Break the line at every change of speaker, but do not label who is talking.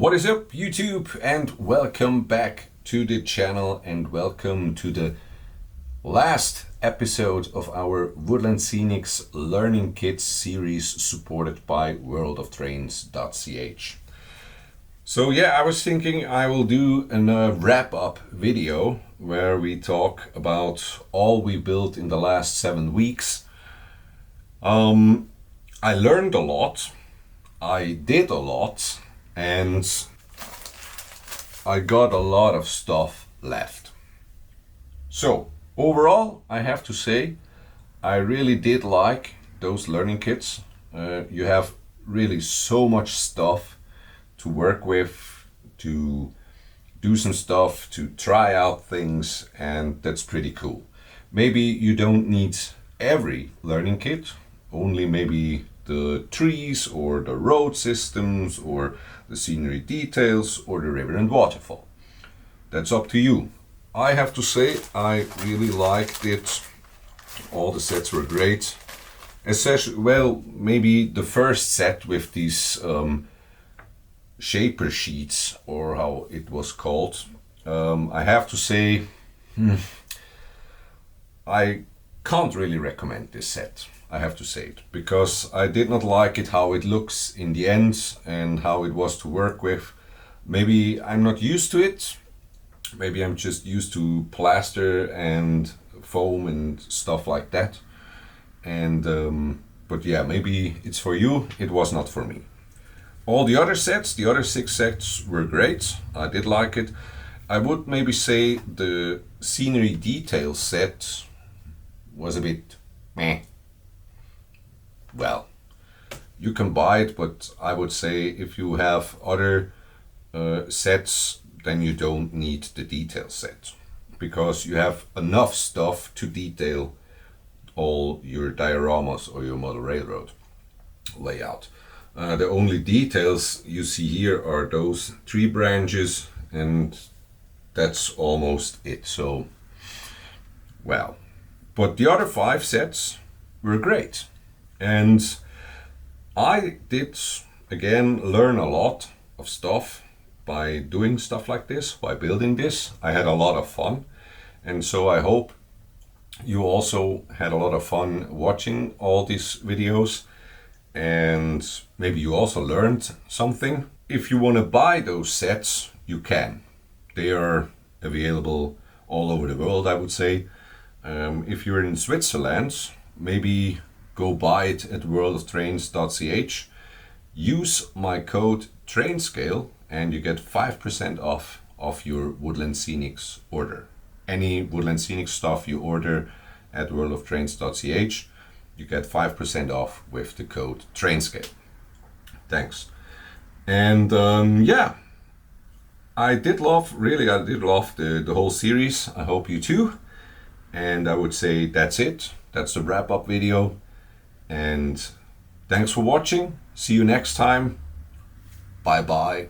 What is up, YouTube, and welcome back to the channel and welcome to the last episode of our Woodland Scenics Learning Kits series supported by worldoftrains.ch. So I was thinking I will do a wrap-up video where we talk about all we built in the last 7 weeks. I learned a lot, I did a lot, and I got a lot of stuff left. So overall, I have to say I really did like those learning kits. You have really so much stuff to work with, to do some stuff, to try out things, and that's pretty cool. Maybe you don't need every learning kit, only maybe the trees or the road systems or the scenery details or the river and waterfall. That's up to you. I have to say I really liked it. All the sets were great. Especially, well, maybe the first set with these shaper sheets, or how it was called. I have to say I can't really recommend this set. I have to say it, because I did not like it how it looks in the end and how it was to work with. Maybe I'm not used to it. Maybe I'm just used to plaster and foam and stuff like that. And but maybe it's for you. It was not for me. All the other sets, the other 6 sets were great. I did like it. I would maybe say the scenery detail set was a bit meh. Well, you can buy it, but I would say if you have other sets, then you don't need the detail set, because you have enough stuff to detail all your dioramas or your model railroad layout. The only details you see here are those tree branches, and that's almost it. So, well, but the other 5 sets were great. And I did, again, learn a lot of stuff by doing stuff like this, by building this. I had a lot of fun. And so I hope you also had a lot of fun watching all these videos. And maybe you also learned something. If you want to buy those sets, you can. They are available all over the world, I would say. If you're in Switzerland, maybe go buy it at worldoftrains.ch. Use my code TRAINSCALE and you get 5% off of your Woodland Scenics order. Any Woodland Scenics stuff you order at worldoftrains.ch, you get 5% off with the code TRAINSCALE. Thanks. And I did love the whole series. I hope you too. And I would say that's it. That's the wrap-up video. And thanks for watching. See you next time. Bye bye.